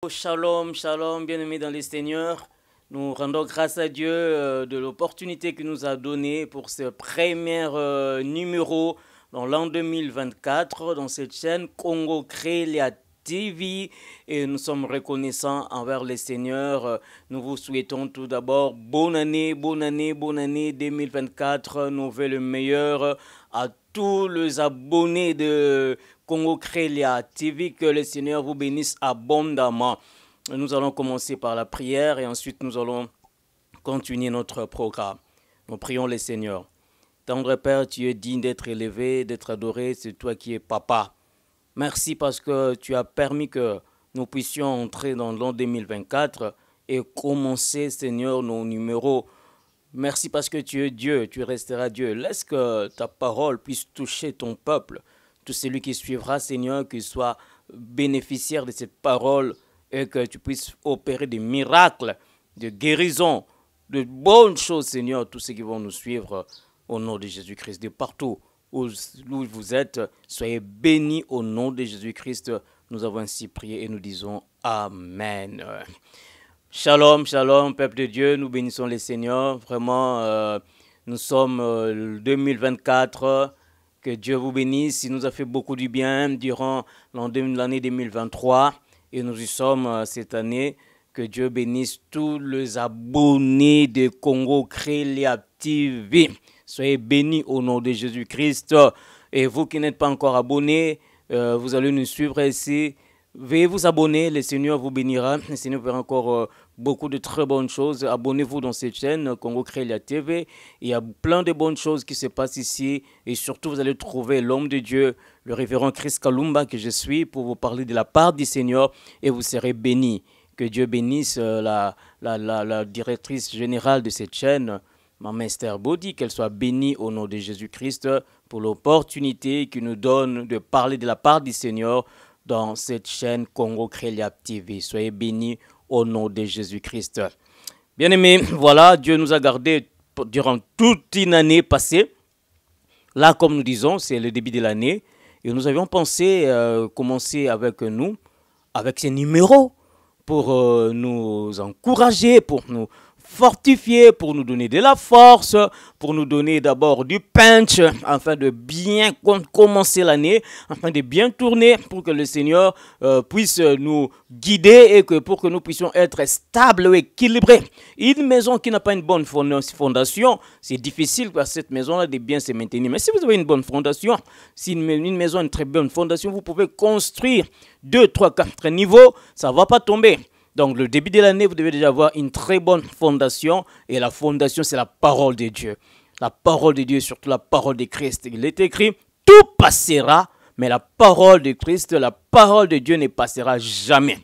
Shalom, shalom, bien-aimés dans les Seigneurs. Nous rendons grâce à Dieu de l'opportunité qu'il nous a donnée pour ce premier numéro dans l'an 2024 dans cette chaîne Congo Crélia TV. Et nous sommes reconnaissants envers les Seigneurs. Nous vous souhaitons tout d'abord bonne année 2024. Nous voulons le meilleur à tous les abonnés de Congo Crélia TV, que le Seigneur vous bénisse abondamment. Nous allons commencer par la prière et ensuite nous allons continuer notre programme. Nous prions le Seigneur. Tendre Père, tu es digne d'être élevé, d'être adoré, c'est toi qui es papa. Merci parce que tu as permis que nous puissions entrer dans l'an 2024 et commencer, Seigneur, nos numéros. Merci parce que tu es Dieu, tu resteras Dieu. Laisse que ta parole puisse toucher ton peuple. Tout celui qui suivra, Seigneur, qu'il soit bénéficiaire de cette parole et que tu puisses opérer des miracles, de guérison, de bonnes choses, Seigneur, tous ceux qui vont nous suivre au nom de Jésus-Christ. De partout où vous êtes, soyez bénis au nom de Jésus-Christ. Nous avons ainsi prié et nous disons Amen. Shalom, shalom, peuple de Dieu, nous bénissons les Seigneurs. Vraiment, nous sommes 2024. Que Dieu vous bénisse. Il nous a fait beaucoup du bien durant l'année 2023. Et nous y sommes cette année. Que Dieu bénisse tous les abonnés de Congo Crélia TV. Soyez bénis au nom de Jésus-Christ. Et vous qui n'êtes pas encore abonnés, vous allez nous suivre ici. Veuillez vous abonner, le Seigneur vous bénira. Le Seigneur verra encore beaucoup de très bonnes choses. Abonnez-vous dans cette chaîne, Congo Crélia TV. Il y a plein de bonnes choses qui se passent ici. Et surtout, vous allez trouver l'homme de Dieu, le révérend Chris Kalumba, que je suis, pour vous parler de la part du Seigneur. Et vous serez bénis. Que Dieu bénisse la directrice générale de cette chaîne, Maman Esther Body, qu'elle soit bénie au nom de Jésus-Christ pour l'opportunité qu'il nous donne de parler de la part du Seigneur dans cette chaîne Congo Crélia TV. Soyez bénis au nom de Jésus-Christ. Bien-aimés, voilà, Dieu nous a gardés durant toute une année passée. Là, comme nous disons, c'est le début de l'année. Et nous avions pensé commencer avec nous, avec ces numéros, pour nous encourager, pour nous fortifier, pour nous donner de la force, pour nous donner d'abord du punch, afin de bien commencer l'année, afin de bien tourner, pour que le Seigneur puisse nous guider et que pour que nous puissions être stables et équilibrés. Une maison qui n'a pas une bonne fondation, c'est difficile pour cette maison-là de bien se maintenir. Mais si vous avez une bonne fondation, si une maison a une très bonne fondation, vous pouvez construire 2, 3, 4 niveaux, ça ne va pas tomber. Donc, le début de l'année, vous devez déjà avoir une très bonne fondation. Et la fondation, c'est la parole de Dieu. La parole de Dieu, surtout la parole de Christ. Il est écrit, tout passera, mais la parole de Christ, la parole de Dieu ne passera jamais.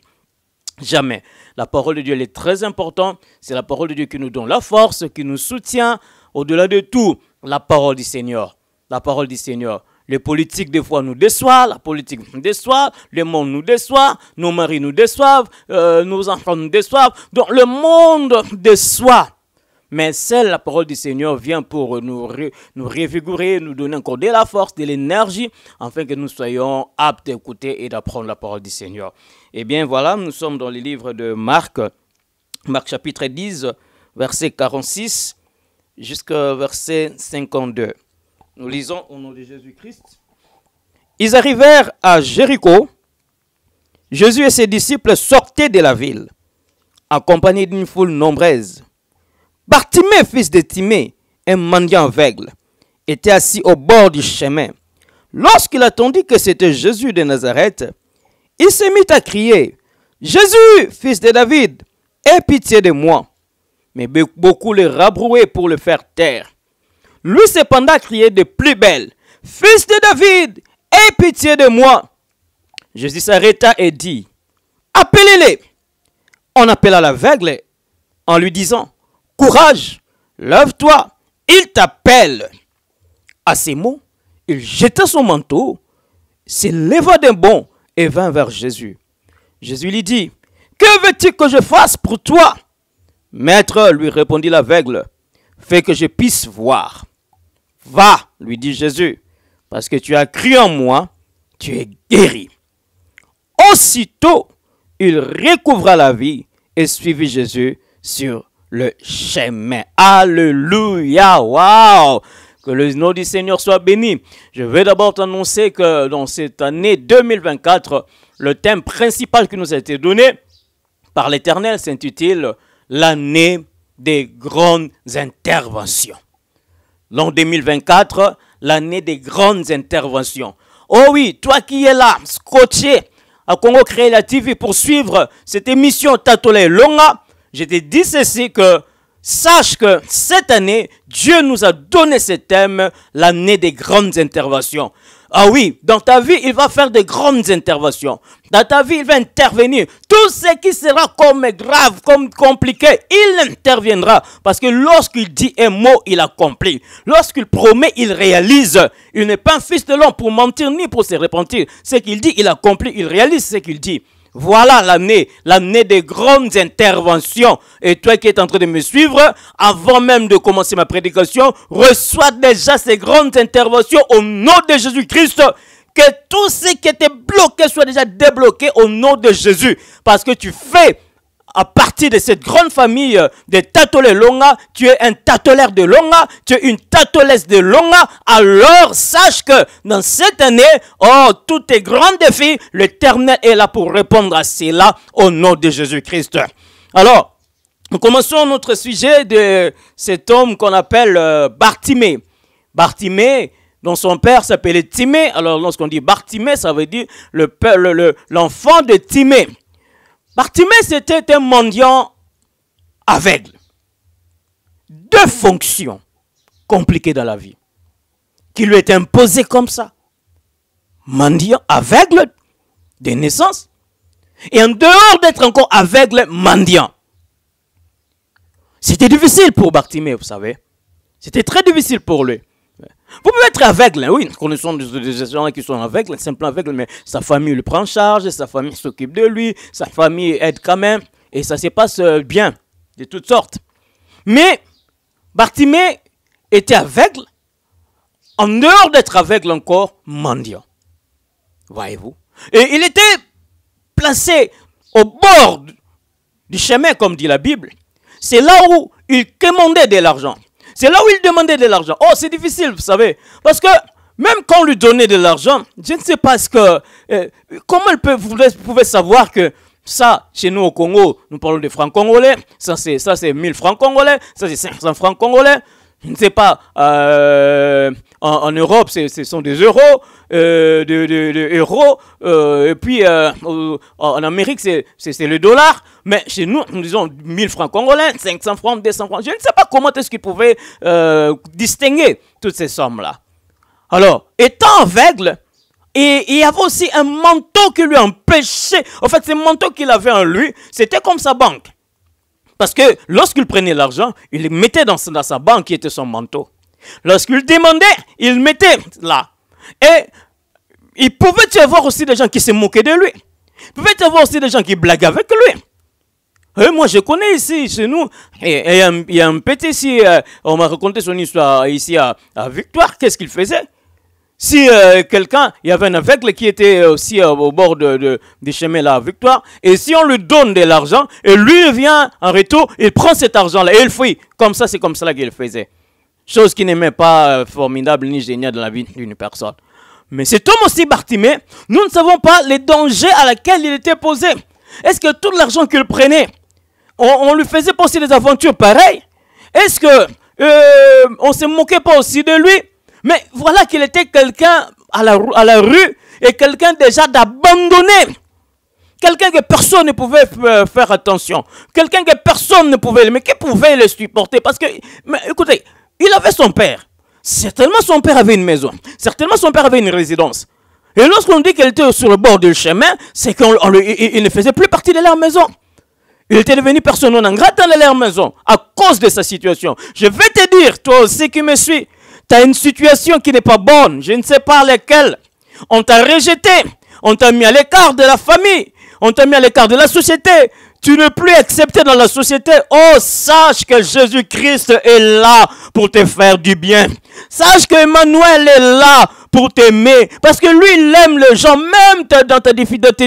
Jamais. La parole de Dieu, elle est très importante. C'est la parole de Dieu qui nous donne la force, qui nous soutient. Au-delà de tout, la parole du Seigneur. La parole du Seigneur. Les politiques, des fois, nous déçoivent, la politique nous déçoit, le monde nous déçoit, nos maris nous déçoivent, nos enfants nous déçoivent. Donc, le monde déçoit. Mais seule la parole du Seigneur vient pour nous revigorer, nous donner encore de la force, de l'énergie, afin que nous soyons aptes d'écouter et d'apprendre la parole du Seigneur. Eh bien, voilà, nous sommes dans le livre de Marc, Marc chapitre 10, verset 46 jusqu'au verset 52. Nous lisons au nom de Jésus-Christ. Ils arrivèrent à Jéricho. Jésus et ses disciples sortaient de la ville, accompagnés d'une foule nombreuse. Bartimée, fils de Timée, un mendiant aveugle, était assis au bord du chemin. Lorsqu'il attendit que c'était Jésus de Nazareth, il se mit à crier, « Jésus, fils de David, aie pitié de moi. » Mais beaucoup le rabrouaient pour le faire taire. Lui cependant criait de plus belle, « Fils de David, aie pitié de moi. » Jésus s'arrêta et dit, « Appelez-les. » On appela l'aveugle en lui disant, « Courage, lève-toi, il t'appelle. » À ces mots, il jeta son manteau, se leva d'un bond et vint vers Jésus. Jésus lui dit, « Que veux-tu que je fasse pour toi? » Maître, lui répondit l'aveugle, « Fais que je puisse voir. » Va, lui dit Jésus, parce que tu as cru en moi, tu es guéri. Aussitôt, il recouvra la vie et suivit Jésus sur le chemin. Alléluia, waouh! Que le nom du Seigneur soit béni. Je vais d'abord t'annoncer que dans cette année 2024, le thème principal qui nous a été donné par l'Éternel s'intitule l'année des grandes interventions. L'an 2024, l'année des grandes interventions. Oh oui, toi qui es là, scotché à Congo Créa TV pour suivre cette émission Tatolé Longa, je te dis ceci que sache que cette année, Dieu nous a donné ce thème, l'année des grandes interventions. Ah oui, dans ta vie, il va faire de grandes interventions. Dans ta vie, il va intervenir. Tout ce qui sera comme grave, comme compliqué, il interviendra. Parce que lorsqu'il dit un mot, il accomplit. Lorsqu'il promet, il réalise. Il n'est pas un fils de l'homme pour mentir ni pour se repentir. Ce qu'il dit, il accomplit, il réalise ce qu'il dit. Voilà l'année des grandes interventions. Et toi qui es en train de me suivre, avant même de commencer ma prédication, reçois déjà ces grandes interventions au nom de Jésus-Christ. Que tout ce qui était bloqué soit déjà débloqué au nom de Jésus. Parce que tu fais à partir de cette grande famille de Tatolé Longa, tu es un tatolaire de Longa, tu es une tatolaise de Longa, alors sache que dans cette année, oh, tous tes grands défis, l'Éternel est là pour répondre à cela au nom de Jésus-Christ. Alors, nous commençons notre sujet de cet homme qu'on appelle Bartimée. Bartimée, dont son père s'appelait Timée. Alors, lorsqu'on dit Bartimée, ça veut dire l'enfant de Timée. Bartimée, c'était un mendiant aveugle. Deux fonctions compliquées dans la vie qui lui étaient imposées comme ça. Mendiant aveugle de naissance et en dehors d'être encore aveugle, mendiant. C'était difficile pour Bartimée, vous savez. C'était très difficile pour lui. Vous pouvez être aveugle, hein, oui, nous connaissons des gens qui sont aveugles, simplement aveugles, mais sa famille le prend en charge, sa famille s'occupe de lui, sa famille aide quand même, et ça se passe bien, de toutes sortes. Mais Bartimée était aveugle, en dehors d'être aveugle encore, mendiant. Voyez-vous? Et il était placé au bord du chemin, comme dit la Bible. C'est là où il commandait de l'argent. C'est là où il demandait de l'argent. Oh, c'est difficile, vous savez. Parce que même quand on lui donnait de l'argent, je ne sais pas ce que... comment vous pouvez savoir que ça, chez nous au Congo, nous parlons de francs congolais. Ça, c'est 1000 francs congolais. Ça, c'est 500 francs congolais. Je ne sais pas. En Europe, ce sont des euros. Euros. Et puis, en Amérique, c'est le dollar. Mais chez nous, nous disons 1000 francs congolais, 500 francs, 200 francs. Je ne sais pas comment est-ce qu'ils pouvaient distinguer toutes ces sommes-là. Alors, étant aveugle, et il y avait aussi un manteau qui lui empêchait. En fait, ce manteau qu'il avait en lui, c'était comme sa banque. Parce que lorsqu'il prenait l'argent, il le mettait dans sa banque qui était son manteau. Lorsqu'il demandait, il le mettait là. Et il pouvait y avoir aussi des gens qui se moquaient de lui. Il pouvait y avoir aussi des gens qui blaguaient avec lui. Et moi, je connais ici, chez nous, et il y a un petit ici, on m'a raconté son histoire ici à Victoire. Qu'est-ce qu'il faisait? Si quelqu'un, il y avait un aveugle qui était aussi au bord du chemin là à Victoire, et si on lui donne de l'argent, et lui vient en retour, il prend cet argent-là et il fuit. Comme ça, c'est comme ça qu'il faisait. Chose qui n'aimait pas formidable ni géniale dans la vie d'une personne. Mais cet homme aussi, Bartimée, nous ne savons pas les dangers à laquelle il était posé. Est-ce que tout l'argent qu'il prenait, on lui faisait passer des aventures pareilles? Est-ce que on ne se moquait pas aussi de lui? Mais voilà qu'il était quelqu'un à la rue et quelqu'un déjà d'abandonné. Quelqu'un que personne ne pouvait faire attention. Quelqu'un que personne ne pouvait... Mais qui pouvait le supporter? Parce que, mais, écoutez, il avait son père. Certainement son père avait une maison. Certainement son père avait une résidence. Et lorsqu'on dit qu'il était sur le bord du chemin, c'est qu'il ne faisait plus partie de leur maison. Il était devenu personne non grate dans leur maison à cause de sa situation. Je vais te dire, toi aussi qui me suis, tu as une situation qui n'est pas bonne, je ne sais pas laquelle. On t'a rejeté, on t'a mis à l'écart de la famille, on t'a mis à l'écart de la société. Tu n'es plus accepté dans la société. Oh, sache que Jésus-Christ est là pour te faire du bien. Sache que Emmanuel est là pour t'aimer. Parce que lui, il aime les gens, même dans tes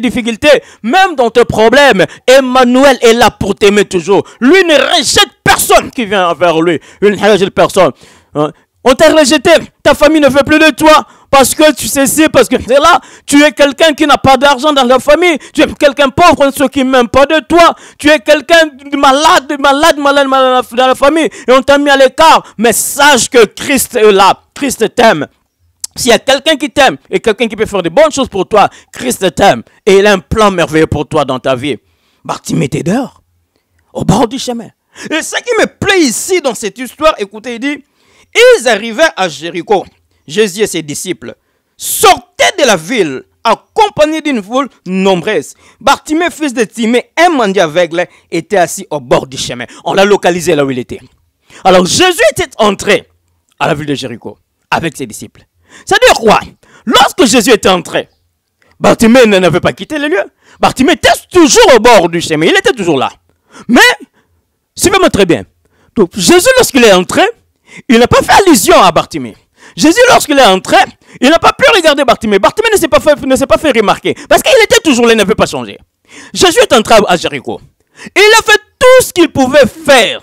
difficultés, même dans tes problèmes. Emmanuel est là pour t'aimer toujours. Lui ne rejette personne qui vient vers lui. Il ne rejette personne. On t'a rejeté, ta famille ne veut plus de toi. Parce que tu sais si, parce que c'est là, tu es quelqu'un qui n'a pas d'argent dans la famille. Tu es quelqu'un pauvre, ceux qui ne m'aiment pas de toi. Tu es quelqu'un de malade dans la famille. Et on t'a mis à l'écart. Mais sache que Christ est là. Christ t'aime. S'il y a quelqu'un qui t'aime et quelqu'un qui peut faire de bonnes choses pour toi, Christ t'aime. Et il a un plan merveilleux pour toi dans ta vie. Bartimée était dehors, au bord du chemin. Et ce qui me plaît ici dans cette histoire, écoutez, il dit, ils arrivaient à Jéricho. Jésus et ses disciples sortaient de la ville, accompagnés d'une foule nombreuse. Bartimée, fils de Timée, un mendiant aveugle, était assis au bord du chemin. On l'a localisé là où il était. Alors Jésus était entré à la ville de Jéricho avec ses disciples. C'est-à-dire quoi? Lorsque Jésus était entré, Bartimée n'avait pas quitté le lieu. Bartimée était toujours au bord du chemin. Il était toujours là. Mais, suivez-moi très bien. Donc, Jésus, lorsqu'il est entré, il n'a pas fait allusion à Bartimée. Jésus, lorsqu'il est entré, il n'a pas pu regarder Bartimée. Bartimée ne s'est pas fait remarquer. Parce qu'il était toujours là, il n'avait pas changé. Jésus est entré à Jéricho. Il a fait tout ce qu'il pouvait faire.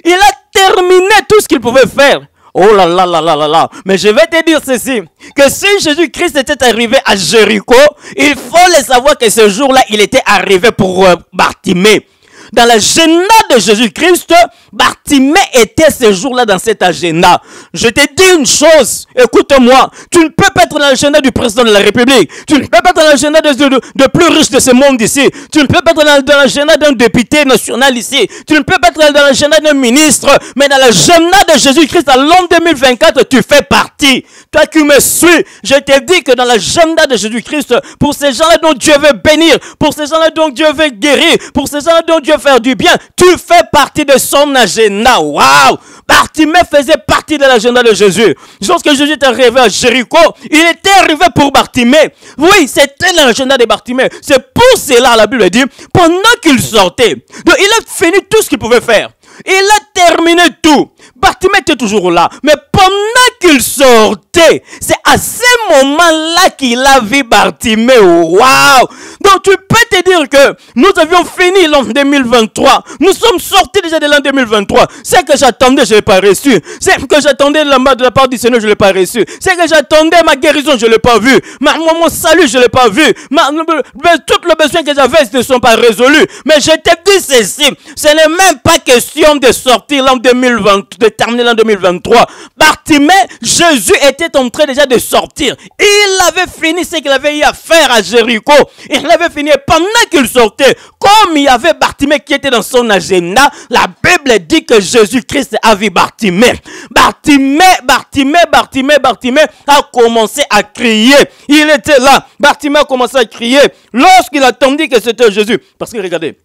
Il a terminé tout ce qu'il pouvait faire. Oh là là là là là là. Mais je vais te dire ceci. Que si Jésus-Christ était arrivé à Jéricho, il faut le savoir que ce jour-là, il était arrivé pour Bartimée. Dans l'agenda de Jésus-Christ, Bartimée était ce jour-là dans cet agenda. Je te dis une chose, écoute-moi, tu ne peux pas être dans l'agenda du président de la République, tu ne peux pas être dans l'agenda de plus riche de ce monde ici, tu ne peux pas être dans l'agenda d'un député national ici, tu ne peux pas être dans l'agenda d'un ministre, mais dans l'agenda de Jésus-Christ à l'an 2024, tu fais partie. Toi qui me suis, je te dis que dans l'agenda de Jésus-Christ, pour ces gens-là dont Dieu veut bénir, pour ces gens-là dont Dieu veut guérir, pour ces gens-là dont Dieu veut faire du bien, tu fais partie de son agenda. Waouh! Bartimée faisait partie de l'agenda de Jésus. Lorsque Jésus est arrivé à Jéricho, il était arrivé pour Bartimée. Oui, c'était l'agenda de Bartimée. C'est pour cela, la Bible dit, pendant qu'il sortait, donc il a fini tout ce qu'il pouvait faire. Il a terminé tout. Bartimée était toujours là. Mais pendant qu'il sortait, c'est à ce moment-là qu'il a vu Bartimée. Waouh! Donc tu peux te dire que nous avions fini l'an 2023. Nous sommes sortis déjà de l'an 2023. C'est que j'attendais, je ne l'ai pas reçu. C'est que j'attendais de la part du Seigneur, je ne l'ai pas reçu. C'est que j'attendais ma guérison, je ne l'ai pas vu. Mon salut, je ne l'ai pas vu. Tous les besoins que j'avais ne sont pas résolus. Mais je te dis ceci, ce n'est même pas question de sortir l'an 2020, de terminer l'an 2023. Bartimée, Jésus était en train déjà de sortir. Il avait fini ce qu'il avait eu à faire à Jéricho. Il avait fini pendant qu'il sortait. Comme il y avait Bartimée qui était dans son agenda, la Bible dit que Jésus-Christ a vu Bartimée. Bartimée a commencé à crier. Il était là. Bartimée a commencé à crier lorsqu'il attendit que c'était Jésus. Parce que regardez,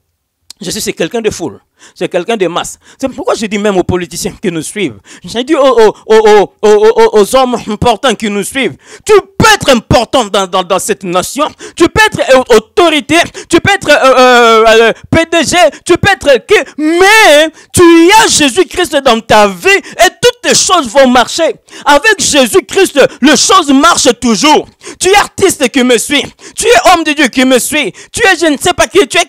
Jésus, c'est quelqu'un de foule. C'est quelqu'un de masse. C'est pourquoi je dis même aux politiciens qui nous suivent. J'ai dit aux hommes importants qui nous suivent. Tu peux être important dans cette nation. Tu peux être autorité. Tu peux être PDG. Tu peux être qui. Mais tu as Jésus-Christ dans ta vie et toutes les choses vont marcher. Avec Jésus-Christ, les choses marchent toujours. Tu es artiste qui me suit. Tu es homme de Dieu qui me suit. Tu es je ne sais pas qui. Tu es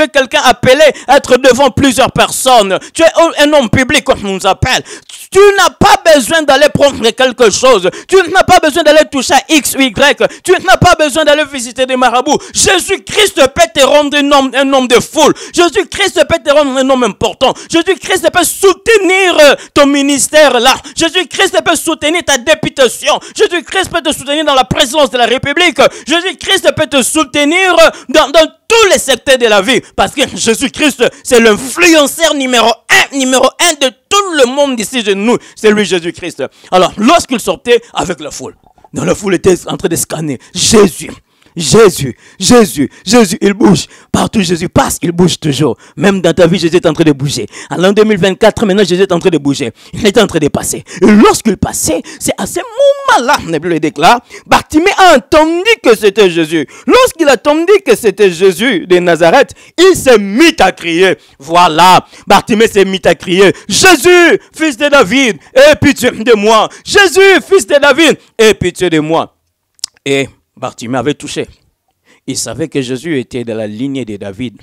quelqu'un appelé à être devant plusieurs personnes. Tu es un homme public comme on nous appelle. Tu n'as pas besoin d'aller prendre quelque chose. Tu n'as pas besoin d'aller toucher à X ou Y. Tu n'as pas besoin d'aller visiter des marabouts. Jésus-Christ peut te rendre un homme de foule. Jésus-Christ peut te rendre un homme important. Jésus-Christ peut soutenir ton ministère là. Jésus-Christ peut soutenir ta députation. Jésus-Christ peut te soutenir dans la présidence de la République. Jésus-Christ peut te soutenir dans tous les secteurs de la vie. Parce que Jésus-Christ, c'est l'influenceur numéro un de tout le monde ici de nous. C'est lui, Jésus-Christ. Alors, lorsqu'il sortait avec la foule, dans la foule était en train de scanner Jésus. Jésus, Jésus, Jésus, il bouge. Partout Jésus passe, il bouge toujours. Même dans ta vie, Jésus est en train de bouger. En l'an 2024, maintenant, Jésus est en train de bouger. Il est en train de passer. Et lorsqu'il passait, c'est à ce moment-là, la Bible déclare, Bartimée a entendu que c'était Jésus. Lorsqu'il a entendu que c'était Jésus de Nazareth, il s'est mis à crier. Voilà, Bartimée s'est mis à crier. Jésus, fils de David, aie pitié de moi. Jésus, fils de David, aie pitié de moi. Et Bartimée avait touché. Il savait que Jésus était de la lignée de David.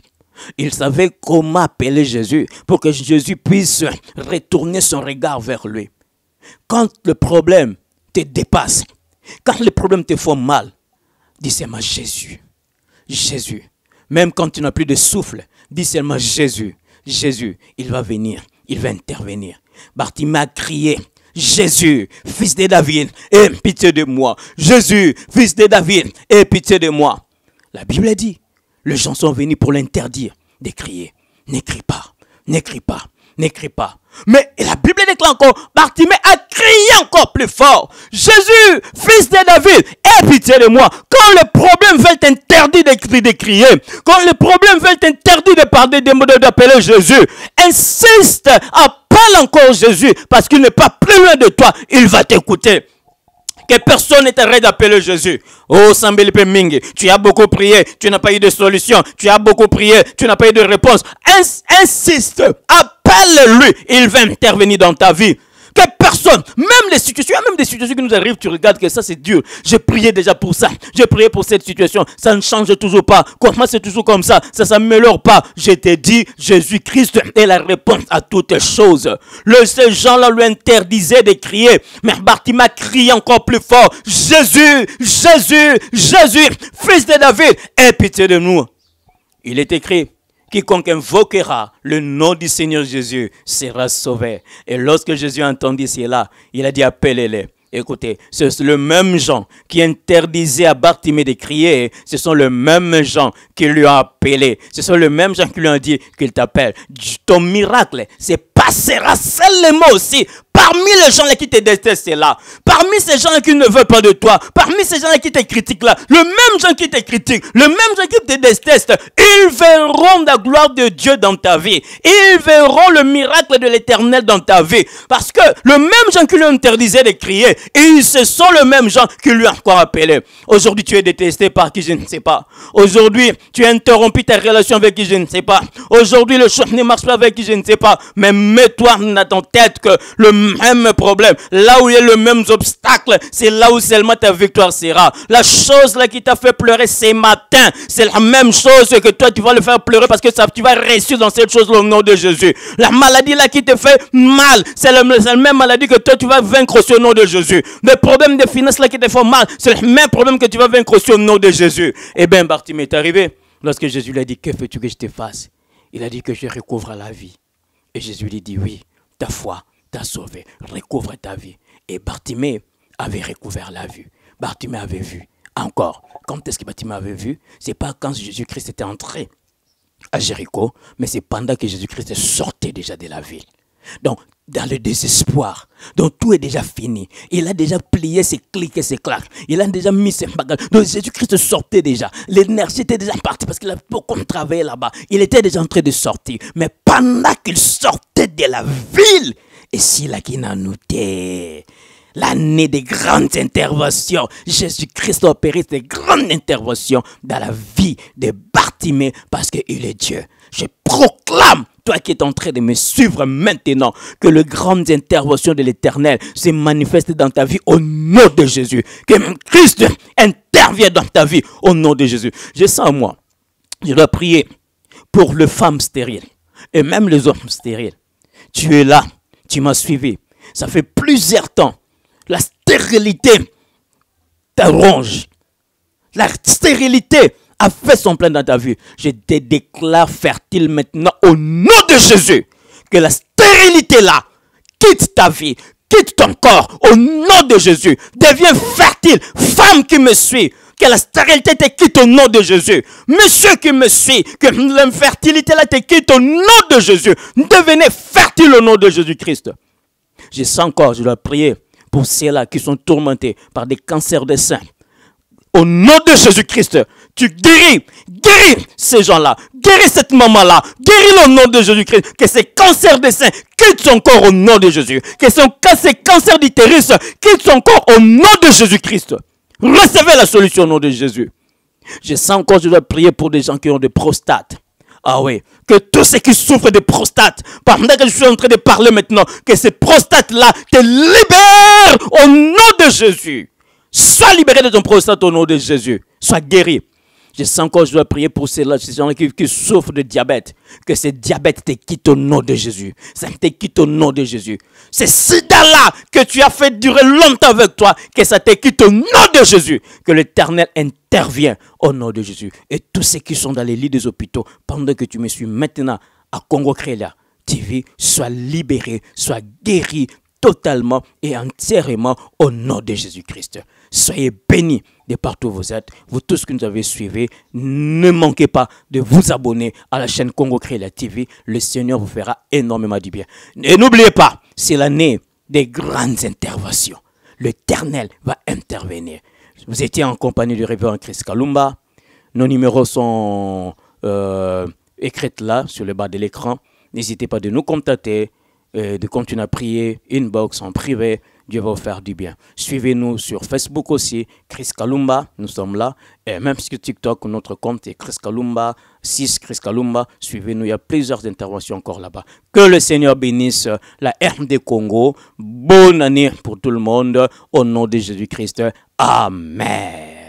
Il savait comment appeler Jésus pour que Jésus puisse retourner son regard vers lui. Quand le problème te dépasse, quand le problème te fait mal, dis seulement Jésus. Jésus. Même quand tu n'as plus de souffle, dis seulement Jésus. Jésus, il va venir, il va intervenir. Bartimée a crié. Jésus, fils de David, aie pitié de moi. Jésus, fils de David, aie pitié de moi. La Bible dit, les gens sont venus pour l'interdire de crier. N'écris pas, n'écris pas, n'écris pas. Mais la Bible déclare encore, Bartimée a crié encore plus fort. Jésus, fils de David, aie pitié de moi. Quand le problème veut t'interdire de crier, quand le problème veut t'interdire de parler des mots d'appeler Jésus, insiste, appelle encore Jésus, parce qu'il n'est pas plus loin de toi, il va t'écouter. Que personne ne t'arrête d'appeler Jésus. Oh, Sambeli Mingi, tu as beaucoup prié, tu n'as pas eu de solution. Tu as beaucoup prié, tu n'as pas eu de réponse. Insiste, appelle-lui, il va intervenir dans ta vie. Que personne, même les situations, même des situations qui nous arrivent, tu regardes que ça c'est dur. J'ai prié déjà pour ça, j'ai prié pour cette situation, ça ne change toujours pas. Comment c'est toujours comme ça, ça ne s'améliore pas. Je t'ai dit, Jésus-Christ est la réponse à toutes choses. Ces gens-là lui interdisaient de crier, mais Bartimée crie encore plus fort. Jésus, Jésus, Jésus, fils de David, aie pitié de nous. Il est écrit, quiconque invoquera le nom du Seigneur Jésus sera sauvé. Et lorsque Jésus a entendu cela, il a dit appelez-les. Écoutez, c'est le même gens qui interdisaient à Bartimée de crier. Ce sont les mêmes gens qui lui ont appelé. Ce sont les mêmes gens qui lui ont dit qu'il t'appelle. Ton miracle se passera seulement aussi parmi les gens qui te détestent là. Parmi ces gens qui ne veulent pas de toi. Parmi ces gens qui te critiquent là. Le même gens qui te critiquent. Le même gens qui te détestent. Ils verront la gloire de Dieu dans ta vie. Ils verront le miracle de l'Éternel dans ta vie. Parce que le même gens qui lui interdisaient de crier, et ce sont les mêmes gens qui lui ont encore appelé. Aujourd'hui, tu es détesté par qui je ne sais pas. Aujourd'hui, tu as interrompu ta relation avec qui je ne sais pas. Aujourd'hui, le choix ne marche pas avec qui je ne sais pas. Mais mets-toi dans ton tête que le même problème, là où il y a le même obstacle, c'est là où seulement ta victoire sera. La chose là qui t'a fait pleurer ce matin, c'est la même chose que toi tu vas le faire pleurer parce que ça, tu vas réussir dans cette chose au nom de Jésus. La maladie là qui te fait mal, c'est la même maladie que toi tu vas vaincre au nom de Jésus. Le problème de finances là qui te fait mal, c'est le même problème que tu vas vaincre au nom de Jésus. Eh bien, Bartimée est arrivé lorsque Jésus lui a dit, que veux-tu que je te fasse? Il a dit que je recouvre la vie. Et Jésus lui dit, oui, ta foi t'a sauvé, recouvre ta vie. Et Bartimée avait recouvert la vue. Bartimée avait vu. Encore, quand est-ce que Bartimée avait vu? C'est pas quand Jésus-Christ était entré à Jéricho, mais c'est pendant que Jésus-Christ sortait déjà de la ville. Donc, dans le désespoir, donc tout est déjà fini. Il a déjà plié ses clics et ses claques. Il a déjà mis ses bagages. Donc Jésus-Christ sortait déjà. L'énergie était déjà partie parce qu'il a beaucoup travaillé là-bas. Il était déjà en train de sortir. Mais pendant qu'il sortait de la ville, et c'est là qu'il a noté l'année des grandes interventions. Jésus-Christ a opéré des grandes interventions dans la vie de Bartimée parce qu'il est Dieu. Je proclame, toi qui es en train de me suivre maintenant, que les grandes interventions de l'Éternel se manifestent dans ta vie au nom de Jésus. Que Christ intervienne dans ta vie au nom de Jésus. Je sens moi, je dois prier pour les femmes stériles et même les hommes stériles. Tu es là, tu m'as suivi. Ça fait plusieurs temps. La stérilité t'arrange. La stérilité a fait son plein dans ta vie. Je te déclare fertile maintenant au nom de Jésus. Que la stérilité là quitte ta vie, quitte ton corps au nom de Jésus. Deviens fertile. Femme qui me suit, que la stérilité te quitte au nom de Jésus. Monsieur qui me suit, que l'infertilité là te quitte au nom de Jésus. Devenez fertile au nom de Jésus-Christ. Je sens encore, je dois prier pour ceux-là qui sont tourmentés par des cancers des seins. Au nom de Jésus-Christ, tu guéris ces gens-là, guéris cette maman-là, guéris le nom de Jésus-Christ, que ces cancers des seins quittent son corps au nom de Jésus, que ces cancers d'utérus quittent son corps au nom de Jésus-Christ. Recevez la solution au nom de Jésus. Je sens encore, je dois prier pour des gens qui ont des prostates. Ah oui, que tous ceux qui souffrent de prostate, pendant que je suis en train de parler maintenant, que ces prostates-là te libèrent au nom de Jésus. Sois libéré de ton prostate au nom de Jésus. Sois guéri. Je sens encore, je dois prier pour ces gens qui souffrent de diabète. Que ce diabète te quitte au nom de Jésus. Ça te quitte au nom de Jésus. C'est sida-là que tu as fait durer longtemps avec toi. Que ça te quitte au nom de Jésus. Que l'Éternel intervient au nom de Jésus. Et tous ceux qui sont dans les lits des hôpitaux, pendant que tu me suis maintenant à Congo Crélia TV, sois libéré, sois guéri totalement et entièrement au nom de Jésus-Christ. Soyez bénis de partout où vous êtes. Vous tous qui nous avez suivis, ne manquez pas de vous abonner à la chaîne Congo Crélia TV. Le Seigneur vous fera énormément du bien. Et n'oubliez pas, c'est l'année des grandes interventions. L'Éternel va intervenir. Vous étiez en compagnie du révérend Chris Kalumba. Nos numéros sont écrits là, sur le bas de l'écran. N'hésitez pas de nous contacter, de continuer à prier, inbox en privé. Dieu va vous faire du bien. Suivez-nous sur Facebook aussi, Chris Kalumba, nous sommes là. Et même sur TikTok, notre compte est Chris Kalumba, 6 Chris Kalumba. Suivez-nous, il y a plusieurs interventions encore là-bas. Que le Seigneur bénisse la RD Congo. Bonne année pour tout le monde. Au nom de Jésus-Christ. Amen.